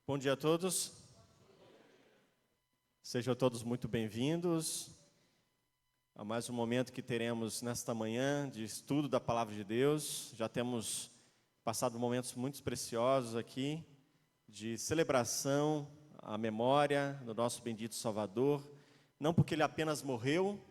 Bom dia a todos. Sejam todos muito bem-vindos a mais um momento que teremos nesta manhã de estudo da Palavra de Deus. Já temos passado momentos muito preciosos aqui de celebração à memória do nosso bendito Salvador, não porque Ele apenas morreu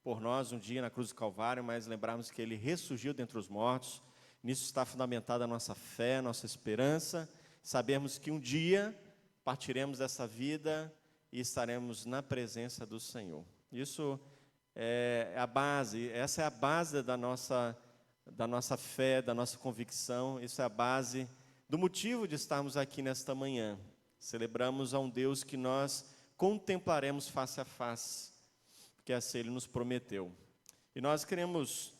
por nós um dia na cruz do Calvário, mas lembrarmos que Ele ressurgiu dentre os mortos. Nisso está fundamentada a nossa fé, nossa esperança. Sabemos que um dia partiremos dessa vida e estaremos na presença do Senhor. Isso é a base, essa é a base da nossa fé, da nossa convicção. Isso é a base do motivo de estarmos aqui nesta manhã. Celebramos a um Deus que nós contemplaremos face a face, porque assim Ele nos prometeu. E nós queremos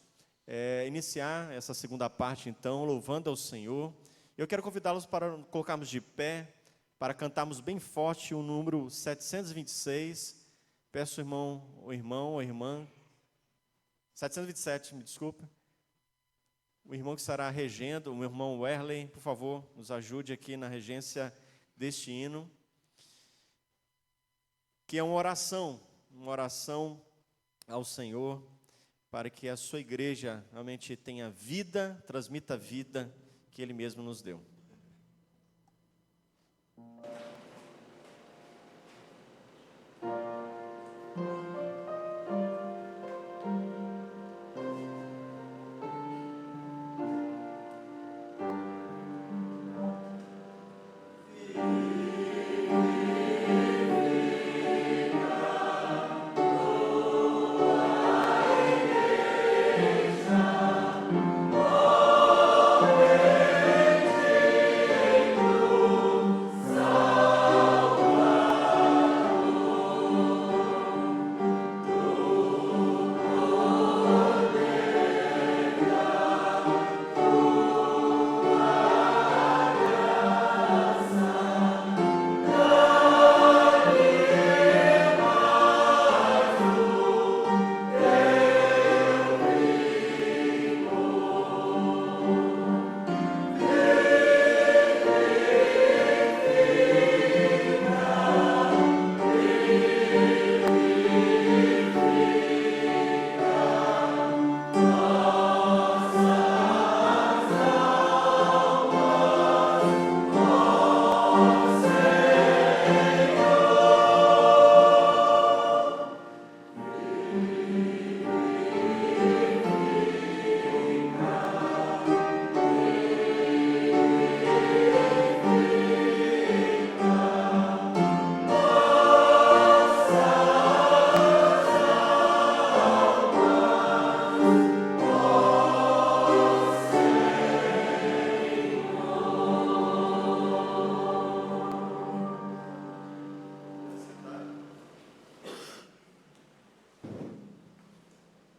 iniciar essa segunda parte, então, louvando ao Senhor. Eu quero convidá-los para colocarmos de pé, para cantarmos bem forte o número 726. Peço o irmão ou a irmã, 727, me desculpe. O irmão que estará regendo, o meu irmão Werley, por favor, nos ajude aqui na regência deste hino, que é uma oração ao Senhor, para que a sua igreja realmente tenha vida, transmita a vida que Ele mesmo nos deu.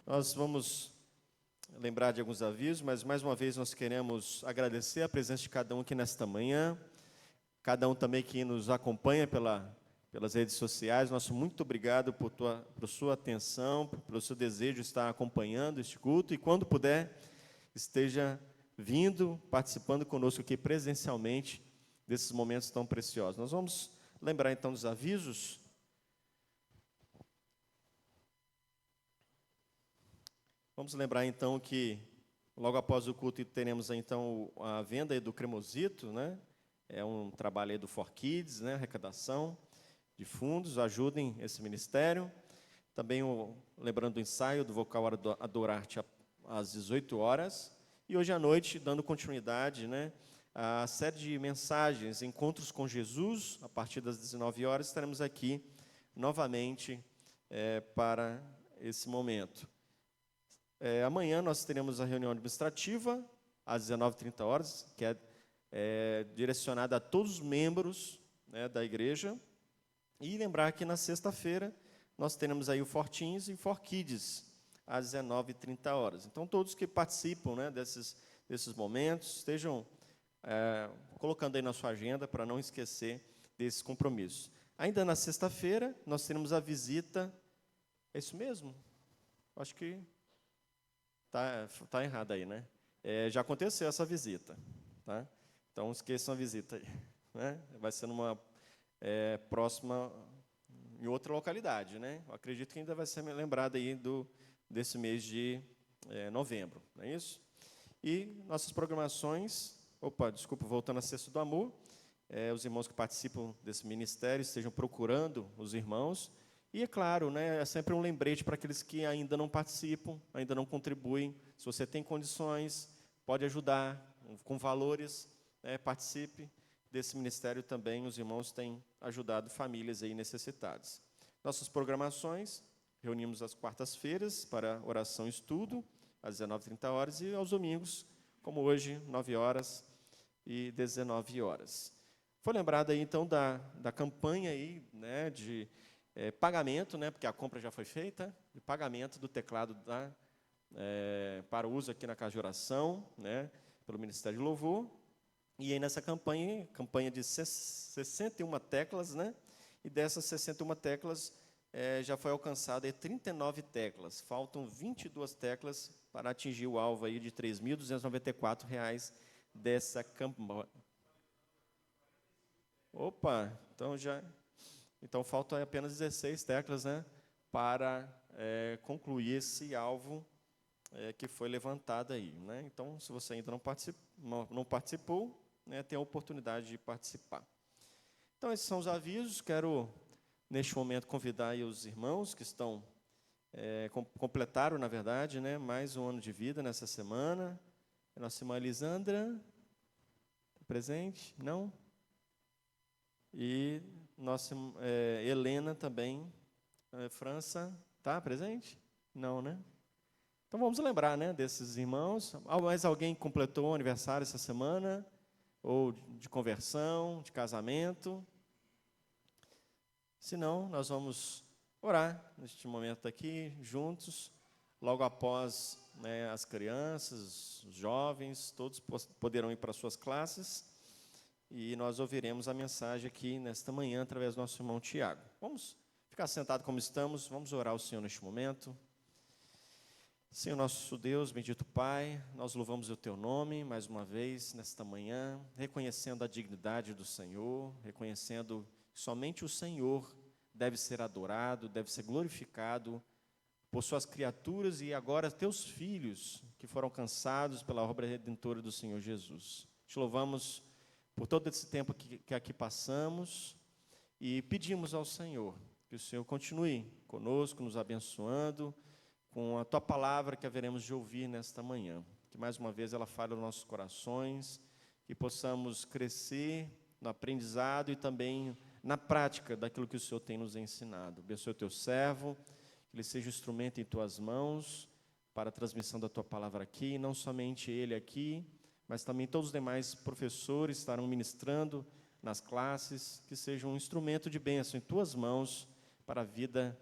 Nós vamos lembrar de alguns avisos, mas mais uma vez nós queremos agradecer a presença de cada um aqui nesta manhã, cada um também que nos acompanha pelas redes sociais. Nosso muito obrigado por sua atenção, pelo seu desejo de estar acompanhando este culto, e quando puder, esteja vindo, participando conosco aqui presencialmente desses momentos tão preciosos. Nós vamos lembrar então dos avisos. Vamos lembrar, então, que logo após o culto teremos, então, a venda aí do Cremosito, né? É um trabalho aí do For Kids, né? Arrecadação de fundos, ajudem esse ministério. Também, lembrando do ensaio do Vocal Adorar-te às 18 horas. E hoje à noite, dando continuidade, né? A série de mensagens, Encontros com Jesus, a partir das 19 horas, estaremos aqui novamente para esse momento. Amanhã nós teremos a reunião administrativa, às 19h30, que é direcionada a todos os membros, né, da igreja. E lembrar que na sexta-feira nós teremos aí o Fortins e o For Kids, às 19h30. Então, todos que participam, né, desses momentos, estejam colocando aí na sua agenda para não esquecer desse compromisso. Ainda na sexta-feira, nós teremos a visita. É isso mesmo? Acho que tá errado aí, né? Já aconteceu essa visita, tá? Então, esqueçam a visita aí. né? Vai ser numa próxima, em outra localidade, né? Eu acredito que ainda vai ser lembrado aí desse mês de novembro, não é isso? E nossas programações, desculpa, voltando à Cesta do Amor, os irmãos que participam desse ministério estejam procurando os irmãos. E, é claro, né, é sempre um lembrete para aqueles que ainda não participam, ainda não contribuem. Se você tem condições, pode ajudar com valores, participe desse ministério também. Os irmãos têm ajudado famílias aí necessitadas. Nossas programações, reunimos às quartas-feiras para oração e estudo, às 19h30, e aos domingos, como hoje, 9h e 19h. Foi lembrado aí, então, da campanha aí, né, de pagamento, né, porque a compra já foi feita, de pagamento do teclado para uso aqui na Casa de Oração, né, pelo Ministério de Louvor. E aí nessa campanha de 61 teclas, né, e dessas 61 teclas já foi alcançada 39 teclas. Faltam 22 teclas para atingir o alvo aí de R$ 3.294 dessa campanha. Então faltam apenas 16 teclas, né, para concluir esse alvo que foi levantado aí, né? Então, se você ainda não participou, né, tem a oportunidade de participar. Então, esses são os avisos. Quero, neste momento, convidar aí os irmãos que completaram, na verdade, né, mais um ano de vida nessa semana. A nossa irmã Elisandra, presente? Não? E nossa Helena também, França, está presente? Não, né? Então vamos lembrar, né, desses irmãos. Mais alguém completou o aniversário essa semana? Ou de conversão, de casamento? Se não, nós vamos orar neste momento aqui, juntos, logo após, né, as crianças, os jovens, todos poderão ir para suas classes. E nós ouviremos a mensagem aqui nesta manhã, através do nosso irmão Tiago. Vamos ficar sentados como estamos, vamos orar ao Senhor neste momento. Senhor nosso Deus, bendito Pai, nós louvamos o Teu nome, mais uma vez, nesta manhã, reconhecendo a dignidade do Senhor, reconhecendo que somente o Senhor deve ser adorado, deve ser glorificado por suas criaturas e agora Teus filhos, que foram alcançados pela obra redentora do Senhor Jesus. Te louvamos por todo esse tempo que aqui passamos e pedimos ao Senhor que o Senhor continue conosco, nos abençoando com a Tua palavra que haveremos de ouvir nesta manhã. Que mais uma vez ela fale aos nossos corações, que possamos crescer no aprendizado e também na prática daquilo que o Senhor tem nos ensinado. Abençoe o Teu servo, que ele seja um instrumento em Tuas mãos para a transmissão da Tua palavra aqui, e não somente ele aqui, mas também todos os demais professores estarão ministrando nas classes, que seja um instrumento de bênção em Tuas mãos para a vida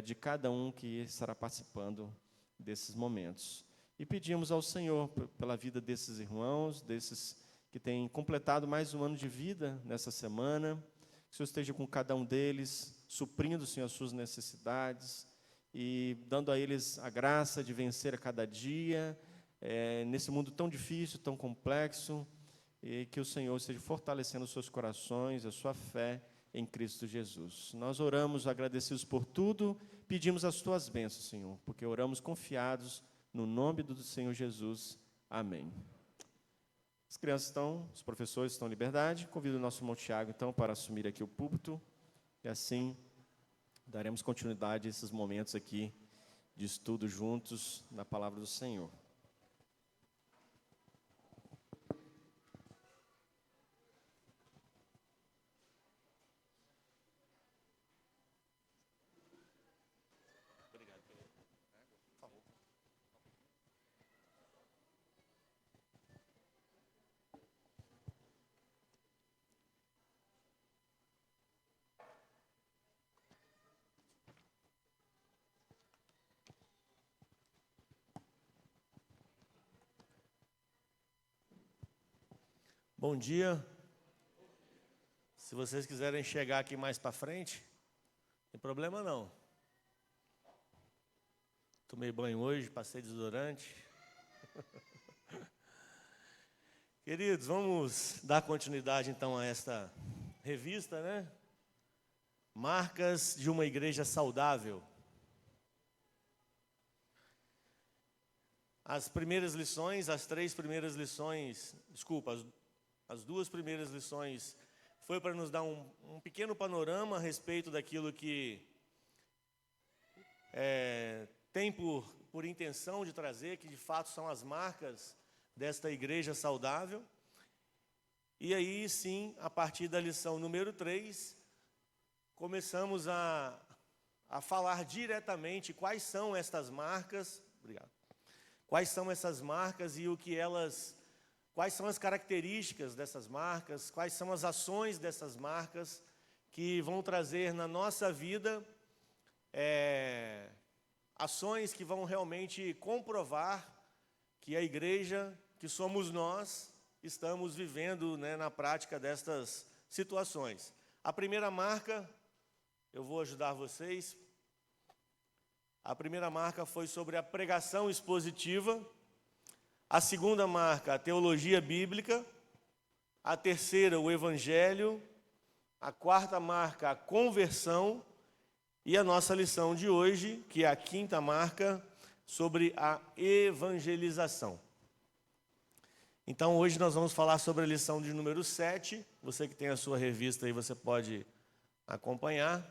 de cada um que estará participando desses momentos. E pedimos ao Senhor pela vida desses irmãos, desses que têm completado mais um ano de vida nessa semana, que o Senhor esteja com cada um deles, suprindo, Senhor, as suas necessidades e dando a eles a graça de vencer a cada dia, nesse mundo tão difícil, tão complexo, e que o Senhor esteja fortalecendo os seus corações, a sua fé em Cristo Jesus. Nós oramos agradecidos por tudo, pedimos as Tuas bênçãos, Senhor, porque oramos confiados no nome do Senhor Jesus. Amém. As crianças os professores estão em liberdade. Convido o nosso irmão Tiago, então, para assumir aqui o púlpito, e assim daremos continuidade a esses momentos aqui de estudo juntos na palavra do Senhor. Bom dia. Se vocês quiserem chegar aqui mais para frente, não tem problema não. Tomei banho hoje, passei desodorante. Queridos, vamos dar continuidade então a esta revista, né? Marcas de uma igreja saudável. As primeiras lições, as duas primeiras lições foi para nos dar um pequeno panorama a respeito daquilo que tem por intenção de trazer, que de fato são as marcas desta igreja saudável. E aí sim, a partir da lição número 3, começamos a falar diretamente quais são estas marcas. Obrigado. Quais são essas marcas e quais são as características dessas marcas, quais são as ações dessas marcas que vão trazer na nossa vida ações que vão realmente comprovar que a igreja, que somos nós, estamos vivendo, né, na prática destas situações. A primeira marca, eu vou ajudar vocês. A primeira marca foi sobre a pregação expositiva. A segunda marca, a teologia bíblica. A terceira, o evangelho. A quarta marca, a conversão. E a nossa lição de hoje, que é a quinta marca, sobre a evangelização. Então, hoje nós vamos falar sobre a lição de número 7. Você que tem a sua revista aí, você pode acompanhar.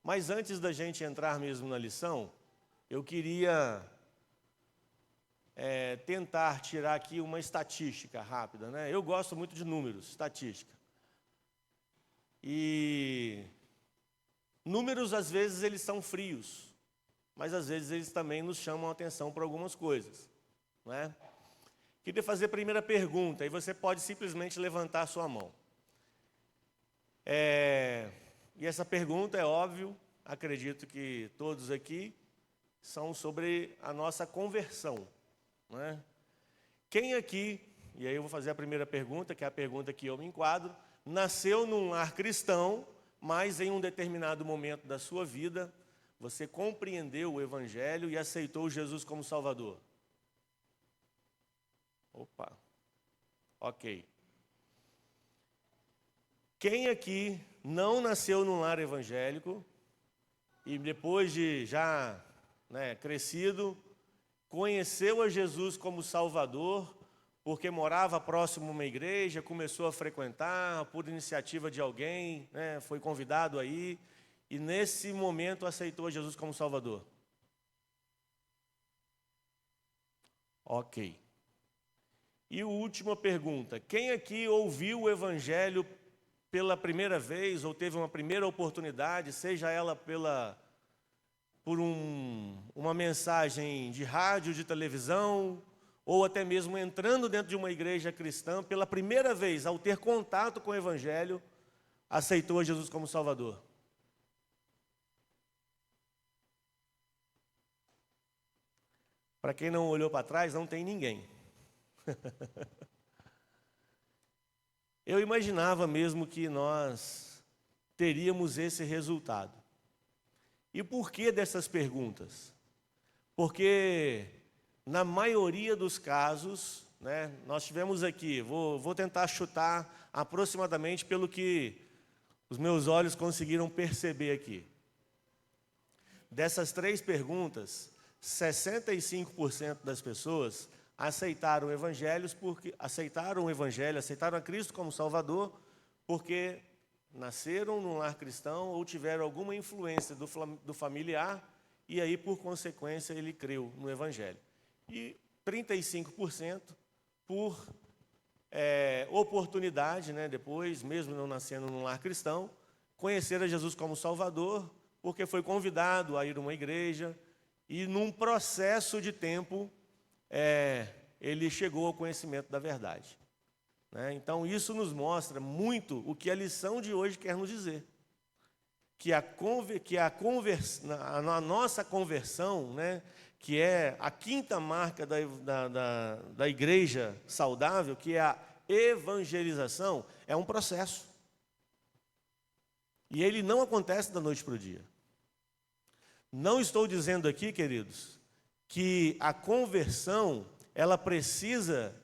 Mas antes da gente entrar mesmo na lição, eu queria tentar tirar aqui uma estatística rápida, né? Eu gosto muito de números, estatística. E números, às vezes, eles são frios, mas às vezes eles também nos chamam a atenção para algumas coisas, não é? Queria fazer a primeira pergunta, e você pode simplesmente levantar a sua mão. E essa pergunta, é óbvio, acredito que todos aqui, são sobre a nossa conversão, não é? Quem aqui, e aí eu vou fazer a primeira pergunta, que é a pergunta que eu me enquadro, nasceu num lar cristão, mas em um determinado momento da sua vida, você compreendeu o evangelho e aceitou Jesus como Salvador? Opa, ok. Quem aqui não nasceu num lar evangélico e depois de já, né, crescido, conheceu a Jesus como Salvador, porque morava próximo a uma igreja, começou a frequentar por iniciativa de alguém, né, foi convidado aí, e nesse momento aceitou a Jesus como Salvador? Ok. E a última pergunta, quem aqui ouviu o evangelho pela primeira vez, ou teve uma primeira oportunidade, seja ela por uma mensagem de rádio, de televisão, ou até mesmo entrando dentro de uma igreja cristã, pela primeira vez, ao ter contato com o evangelho, aceitou a Jesus como Salvador? Para quem não olhou para trás, não tem ninguém. Eu imaginava mesmo que nós teríamos esse resultado. E por que dessas perguntas? Porque na maioria dos casos, né, nós tivemos aqui, vou tentar chutar aproximadamente pelo que os meus olhos conseguiram perceber aqui. Dessas 3 perguntas, 65% das pessoas aceitaram o evangelho, aceitaram a Cristo como Salvador, porque nasceram num lar cristão ou tiveram alguma influência do familiar, e aí, por consequência, ele creu no evangelho. E 35% por oportunidade, né, depois, mesmo não nascendo num lar cristão, conhecer a Jesus como Salvador, porque foi convidado a ir a uma igreja, e num processo de tempo, ele chegou ao conhecimento da verdade, né? Então, isso nos mostra muito o que a lição de hoje quer nos dizer. Que a nossa conversão, né, que é a quinta marca da igreja saudável, que é a evangelização, é um processo. E ele não acontece da noite para o dia. Não estou dizendo aqui, queridos, que a conversão, ela precisa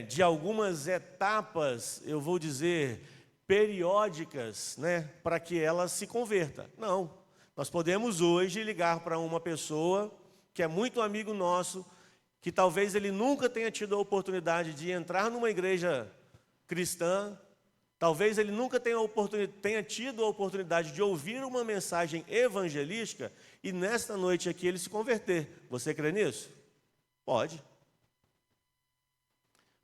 de algumas etapas, eu vou dizer, periódicas, né, para que ela se converta. Não. Nós podemos hoje ligar para uma pessoa que é muito amigo nosso, que talvez ele nunca tenha tido a oportunidade de entrar numa igreja cristã, talvez ele nunca tenha tido a oportunidade de ouvir uma mensagem evangelística e nesta noite aqui ele se converter. Você crê nisso? Pode.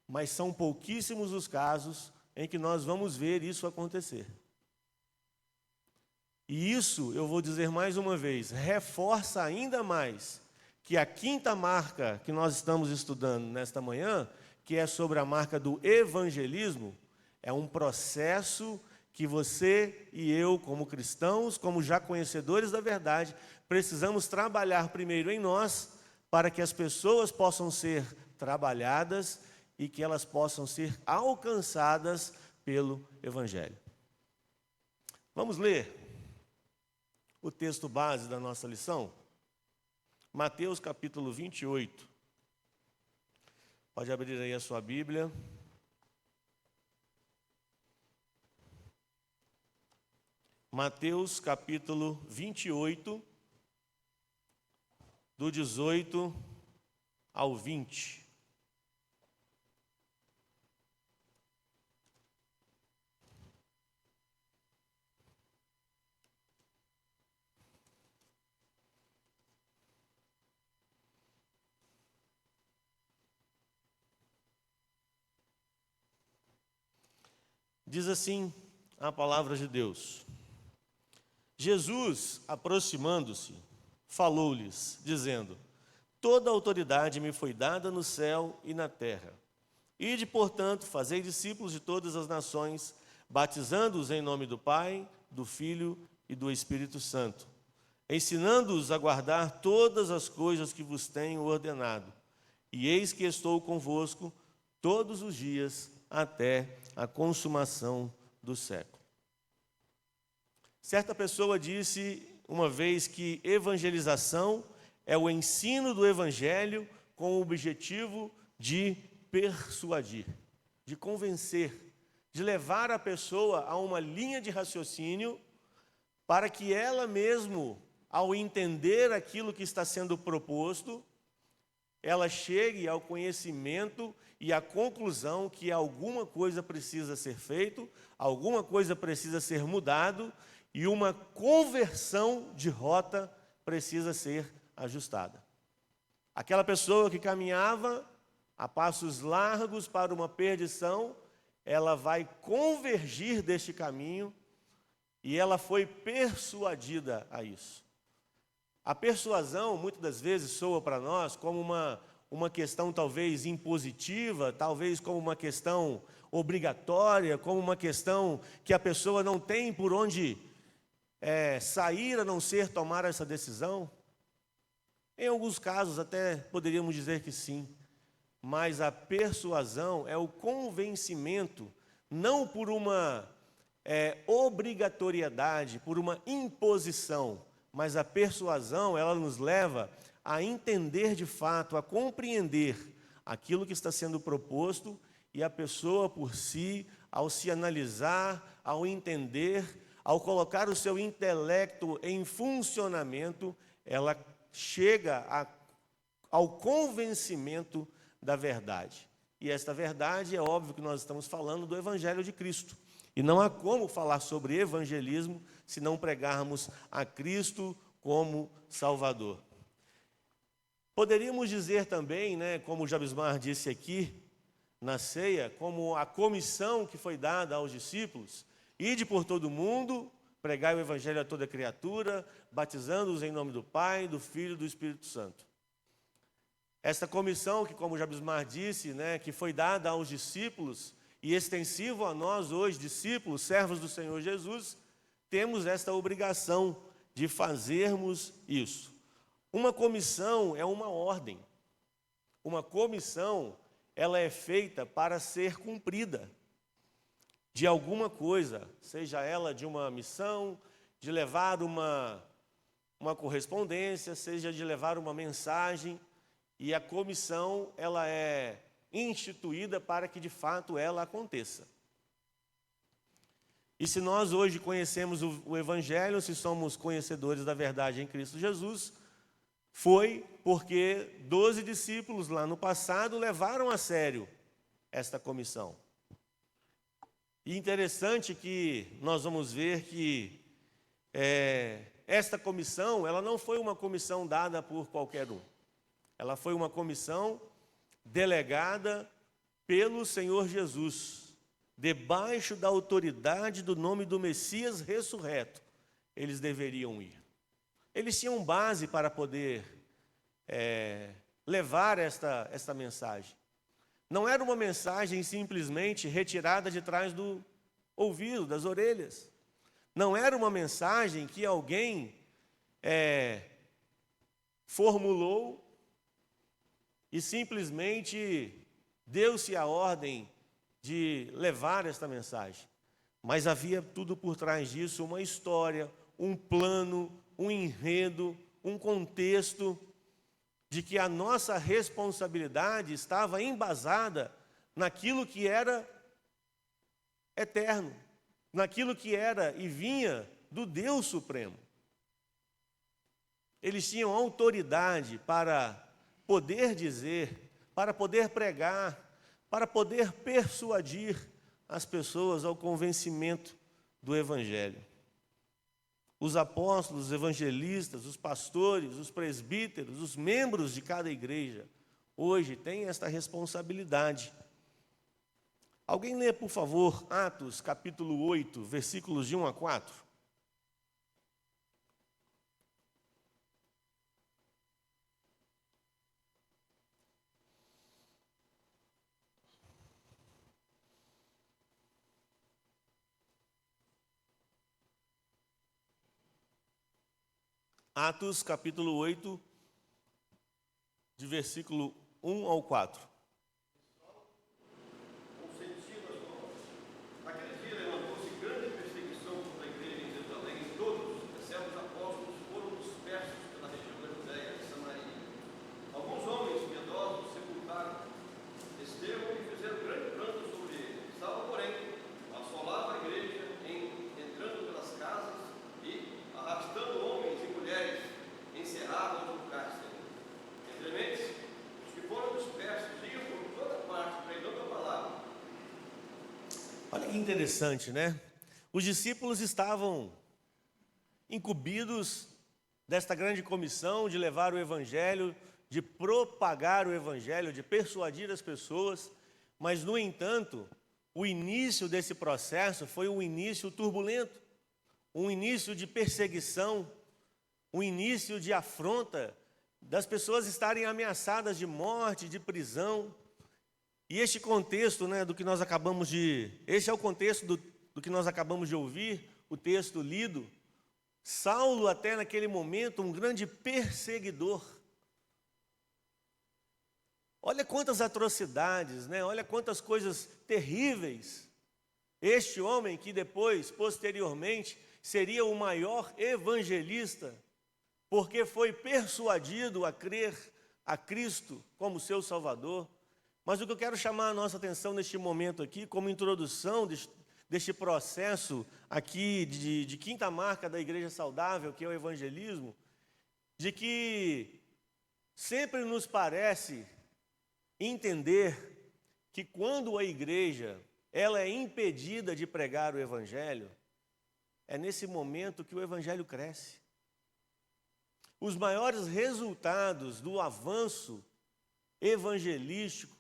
Mas são pouquíssimos os casos em que nós vamos ver isso acontecer. E isso, eu vou dizer mais uma vez, reforça ainda mais que a quinta marca que nós estamos estudando nesta manhã, que é sobre a marca do evangelismo, é um processo que você e eu, como cristãos, como já conhecedores da verdade, precisamos trabalhar primeiro em nós, para que as pessoas possam ser trabalhadas e que elas possam ser alcançadas pelo Evangelho. Vamos ler o texto base da nossa lição? Mateus capítulo 28. Pode abrir aí a sua Bíblia. Mateus capítulo 28, do 18 ao 20. Diz assim a palavra de Deus: Jesus, aproximando-se, falou-lhes, dizendo: toda autoridade me foi dada no céu e na terra. Ide, portanto, fazei discípulos de todas as nações, batizando-os em nome do Pai, do Filho e do Espírito Santo, ensinando-os a guardar todas as coisas que vos tenho ordenado. E eis que estou convosco todos os dias até a consumação do século. Certa pessoa disse uma vez que evangelização é o ensino do evangelho com o objetivo de persuadir, de convencer, de levar a pessoa a uma linha de raciocínio para que ela mesmo, ao entender aquilo que está sendo proposto, ela chegue ao conhecimento e à conclusão que alguma coisa precisa ser feito, alguma coisa precisa ser mudado e uma conversão de rota precisa ser ajustada. Aquela pessoa que caminhava a passos largos para uma perdição, ela vai convergir deste caminho e ela foi persuadida a isso. A persuasão, muitas das vezes, soa para nós como uma questão talvez impositiva, talvez como uma questão obrigatória, como uma questão que a pessoa não tem por onde sair a não ser tomar essa decisão. Em alguns casos até poderíamos dizer que sim, mas a persuasão é o convencimento, não por uma obrigatoriedade, por uma imposição, mas a persuasão, ela nos leva a entender de fato, a compreender aquilo que está sendo proposto e a pessoa por si, ao se analisar, ao entender, ao colocar o seu intelecto em funcionamento, ela chega ao convencimento da verdade. E esta verdade, é óbvio que nós estamos falando do Evangelho de Cristo. E não há como falar sobre evangelismo se não pregarmos a Cristo como Salvador. Poderíamos dizer também, como o Jabismar disse aqui na ceia, como a comissão que foi dada aos discípulos: ide por todo o mundo, pregai o Evangelho a toda criatura, batizando-os em nome do Pai, do Filho e do Espírito Santo. Esta comissão que, como o Jabismar disse, que foi dada aos discípulos e extensivo a nós hoje, discípulos, servos do Senhor Jesus, temos esta obrigação de fazermos isso. Uma comissão é uma ordem. Uma comissão, ela é feita para ser cumprida de alguma coisa, seja ela de uma missão, de levar uma correspondência, seja de levar uma mensagem. E a comissão, ela é instituída para que de fato ela aconteça. E se nós hoje conhecemos o Evangelho, se somos conhecedores da verdade em Cristo Jesus, foi porque 12 discípulos lá no passado levaram a sério esta comissão. E interessante que nós vamos ver que esta comissão, ela não foi uma comissão dada por qualquer um. Ela foi uma comissão delegada pelo Senhor Jesus, debaixo da autoridade do nome do Messias ressurreto. Eles deveriam ir. Eles tinham base para poder levar esta mensagem. Não era uma mensagem simplesmente retirada de trás do ouvido, das orelhas. Não era uma mensagem que alguém formulou e simplesmente deu-se a ordem de levar esta mensagem. Mas havia tudo por trás disso, uma história, um plano, um enredo, um contexto de que a nossa responsabilidade estava embasada naquilo que era eterno, naquilo que era e vinha do Deus Supremo. Eles tinham autoridade para poder dizer, para poder pregar, para poder persuadir as pessoas ao convencimento do Evangelho. Os apóstolos, os evangelistas, os pastores, os presbíteros, os membros de cada igreja, hoje têm esta responsabilidade. Alguém lê, por favor, Atos, capítulo 8, versículos de 1 a 4. Atos, capítulo 8, de versículo 1 ao 4. Olha que interessante, né? Os discípulos estavam incumbidos desta grande comissão de levar o Evangelho, de propagar o Evangelho, de persuadir as pessoas, mas, no entanto, o início desse processo foi um início turbulento, um início de perseguição, um início de afronta, das pessoas estarem ameaçadas de morte, de prisão. E este contexto, né, do que nós acabamos de... Este é o contexto do que nós acabamos de ouvir, o texto lido. Saulo, até naquele momento, um grande perseguidor. Olha quantas atrocidades, né? Olha quantas coisas terríveis. Este homem que depois, posteriormente, seria o maior evangelista, porque foi persuadido a crer a Cristo como seu Salvador. Mas o que eu quero chamar a nossa atenção neste momento aqui, como introdução deste processo aqui de quinta marca da Igreja Saudável, que é o evangelismo, de que sempre nos parece entender que quando a igreja ela é impedida de pregar o Evangelho, é nesse momento que o Evangelho cresce. Os maiores resultados do avanço evangelístico,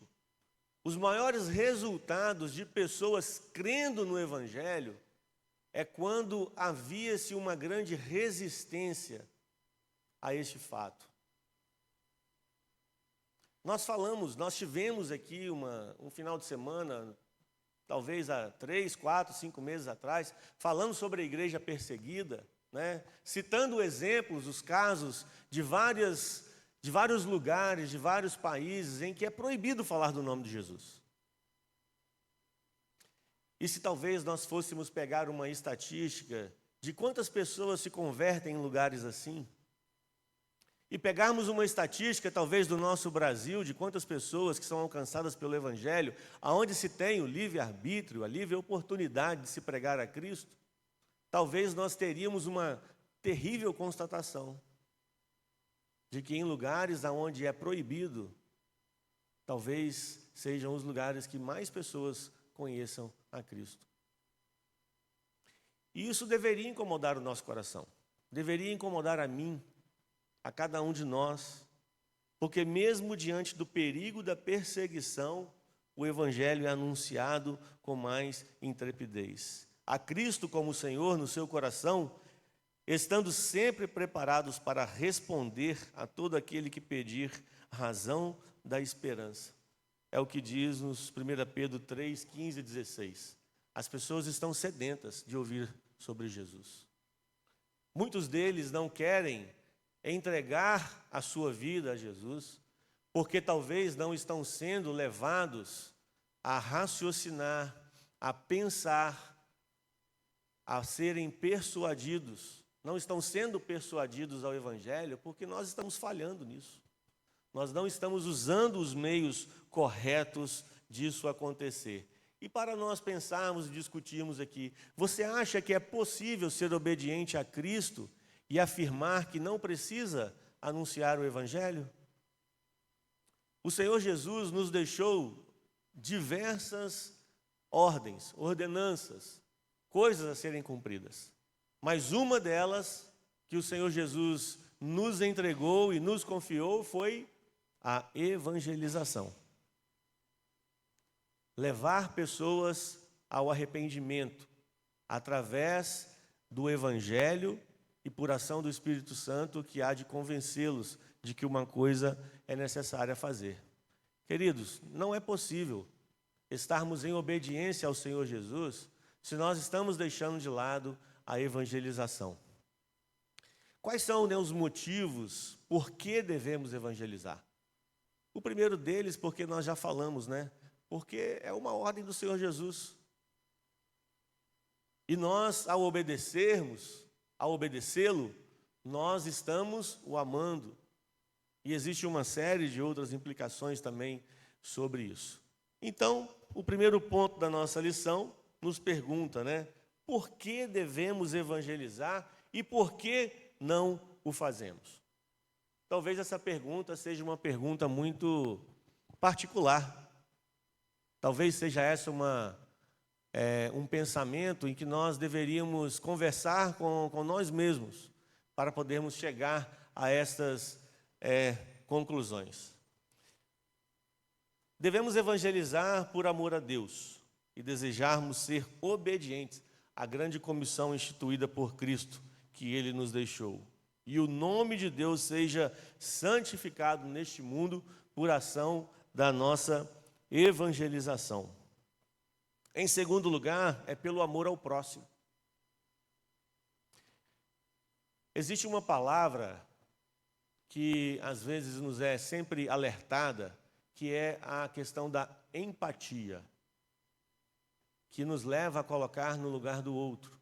os maiores resultados de pessoas crendo no Evangelho, é quando havia-se uma grande resistência a este fato. Nós tivemos aqui um final de semana, talvez há 3, 4, 5 meses atrás, falando sobre a igreja perseguida, né? Citando exemplos, os casos de vários lugares, de vários países em que é proibido falar do nome de Jesus. E se talvez nós fôssemos pegar uma estatística de quantas pessoas se convertem em lugares assim, e pegarmos uma estatística, talvez, do nosso Brasil, de quantas pessoas que são alcançadas pelo Evangelho, aonde se tem o livre-arbítrio, a livre oportunidade de se pregar a Cristo, talvez nós teríamos uma terrível constatação de que em lugares onde é proibido, talvez sejam os lugares que mais pessoas conheçam a Cristo. E isso deveria incomodar o nosso coração, deveria incomodar a mim, a cada um de nós, porque mesmo diante do perigo da perseguição, o Evangelho é anunciado com mais intrepidez. A Cristo como Senhor no seu coração, estando sempre preparados para responder a todo aquele que pedir razão da esperança. É o que diz nos 1 Pedro 3, 15 e 16. As pessoas estão sedentas de ouvir sobre Jesus. Muitos deles não querem entregar a sua vida a Jesus, porque talvez não estão sendo levados a raciocinar, a pensar, a serem persuadidos. Não estão sendo persuadidos ao Evangelho porque nós estamos falhando nisso. Nós não estamos usando os meios corretos disso acontecer. E para nós pensarmos e discutirmos aqui, você acha que é possível ser obediente a Cristo e afirmar que não precisa anunciar o Evangelho? O Senhor Jesus nos deixou diversas ordens, ordenanças, coisas a serem cumpridas. Mas uma delas que o Senhor Jesus nos entregou e nos confiou foi a evangelização. Levar pessoas ao arrependimento através do Evangelho e por ação do Espírito Santo, que há de convencê-los de que uma coisa é necessária fazer. Queridos, não é possível estarmos em obediência ao Senhor Jesus se nós estamos deixando de lado a evangelização. Quais são, os motivos por que devemos evangelizar? O primeiro deles, porque nós já falamos, porque é uma ordem do Senhor Jesus. E nós, ao obedecê-lo, nós estamos o amando. E existe uma série de outras implicações também sobre isso. Então, o primeiro ponto da nossa lição nos pergunta, por que devemos evangelizar e por que não o fazemos? Talvez essa pergunta seja uma pergunta muito particular. Talvez seja essa um pensamento em que nós deveríamos conversar com nós mesmos para podermos chegar a estas conclusões. Devemos evangelizar por amor a Deus e desejarmos ser obedientes à grande comissão instituída por Cristo, que Ele nos deixou. E o nome de Deus seja santificado neste mundo por ação da nossa evangelização. Em segundo lugar, é pelo amor ao próximo. Existe uma palavra que às vezes nos é sempre alertada, que é a questão da empatia, que nos leva a colocar no lugar do outro,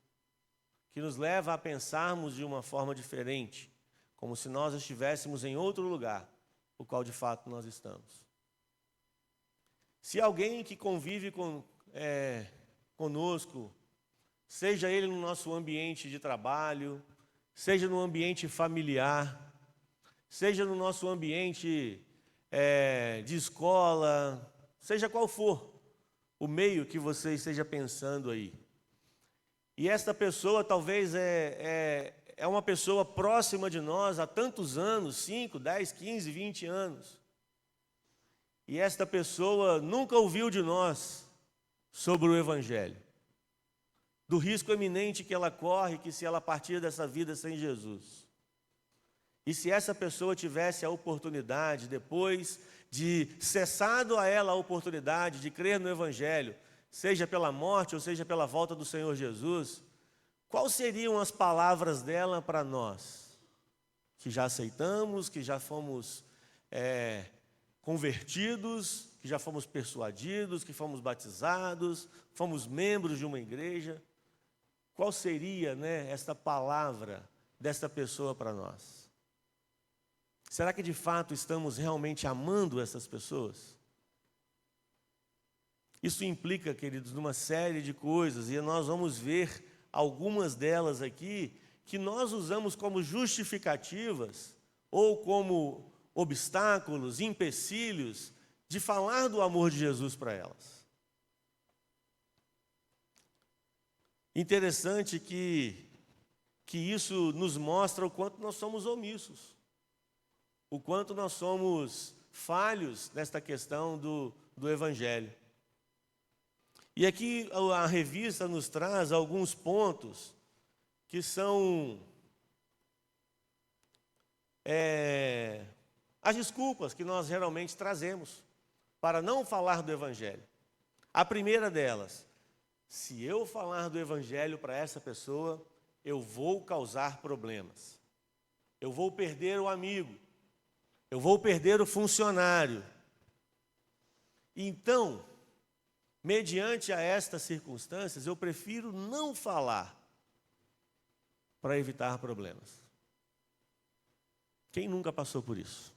que nos leva a pensarmos de uma forma diferente, como se nós estivéssemos em outro lugar, o qual de fato nós estamos. Se alguém que convive conosco, seja ele no nosso ambiente de trabalho, seja no ambiente familiar, seja no nosso ambiente de escola, seja qual for o meio que você esteja pensando aí. E esta pessoa talvez é uma pessoa próxima de nós há tantos anos, 5, 10, 15, 20 anos. E esta pessoa nunca ouviu de nós sobre o Evangelho, do risco eminente que ela corre, que se ela partir dessa vida sem Jesus. E se essa pessoa tivesse a oportunidade, depois de cessado a ela a oportunidade de crer no Evangelho, seja pela morte ou seja pela volta do Senhor Jesus, quais seriam as palavras dela para nós, que já aceitamos, que já fomos convertidos, que já fomos persuadidos, que fomos batizados, fomos membros de uma igreja? Qual seria esta palavra desta pessoa para nós? Será que de fato estamos realmente amando essas pessoas? Isso implica, queridos, numa série de coisas, e nós vamos ver algumas delas aqui, que nós usamos como justificativas, ou como obstáculos, empecilhos, de falar do amor de Jesus para elas. Interessante que isso nos mostra o quanto nós somos omissos, o quanto nós somos falhos nesta questão do Evangelho. E aqui a revista nos traz alguns pontos que são as desculpas que nós geralmente trazemos para não falar do Evangelho. A primeira delas: se eu falar do Evangelho para essa pessoa, eu vou causar problemas. Eu vou perder o amigo. Eu vou perder o funcionário. Então, mediante a estas circunstâncias, eu prefiro não falar para evitar problemas. Quem nunca passou por isso?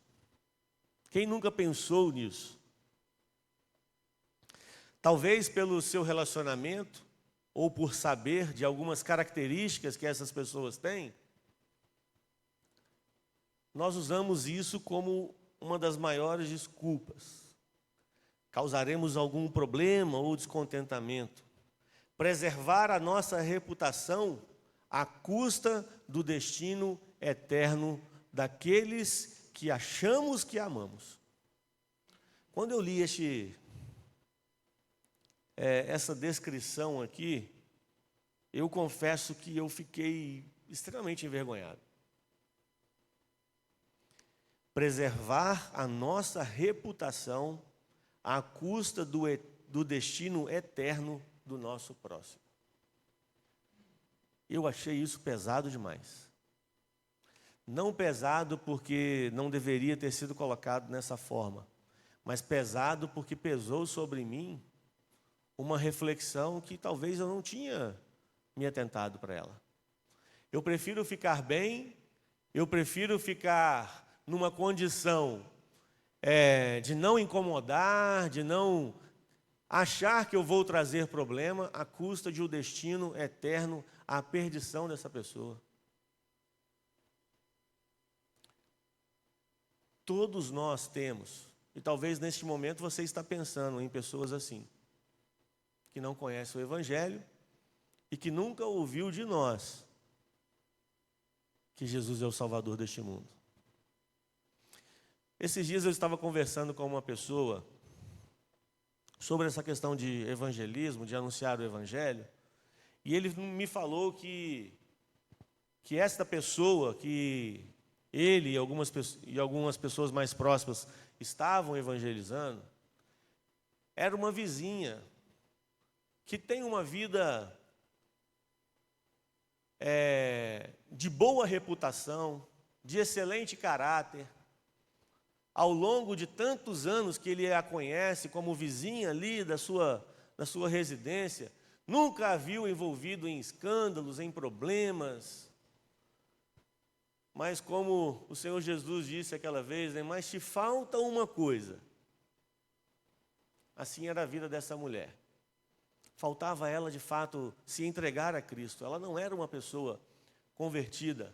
Quem nunca pensou nisso? Talvez pelo seu relacionamento, ou por saber de algumas características que essas pessoas têm, nós usamos isso como uma das maiores desculpas. Causaremos algum problema ou descontentamento. Preservar a nossa reputação à custa do destino eterno daqueles que achamos que amamos. Quando eu li essa descrição aqui, eu confesso que eu fiquei extremamente envergonhado. Preservar a nossa reputação à custa do destino eterno do nosso próximo. Eu achei isso pesado demais. Não pesado porque não deveria ter sido colocado dessa forma, mas pesado porque pesou sobre mim uma reflexão que talvez eu não tinha me atentado para ela. Eu prefiro ficar bem, eu prefiro ficar numa condição de não incomodar, de não achar que eu vou trazer problema à custa de um destino eterno, à perdição dessa pessoa. Todos nós temos, e talvez neste momento você está pensando em pessoas assim, que não conhecem o Evangelho e que nunca ouviu de nós que Jesus é o Salvador deste mundo. Esses dias eu estava conversando com uma pessoa sobre essa questão de evangelismo, de anunciar o Evangelho, e ele me falou que esta pessoa, que ele e algumas pessoas mais próximas estavam evangelizando, era uma vizinha que tem uma vida de boa reputação, de excelente caráter. Ao longo de tantos anos que ele a conhece como vizinha ali da sua residência, nunca a viu envolvido em escândalos, em problemas. Mas como o Senhor Jesus disse aquela vez, mas te falta uma coisa. Assim era a vida dessa mulher. Faltava a ela, de fato, se entregar a Cristo. Ela não era uma pessoa convertida.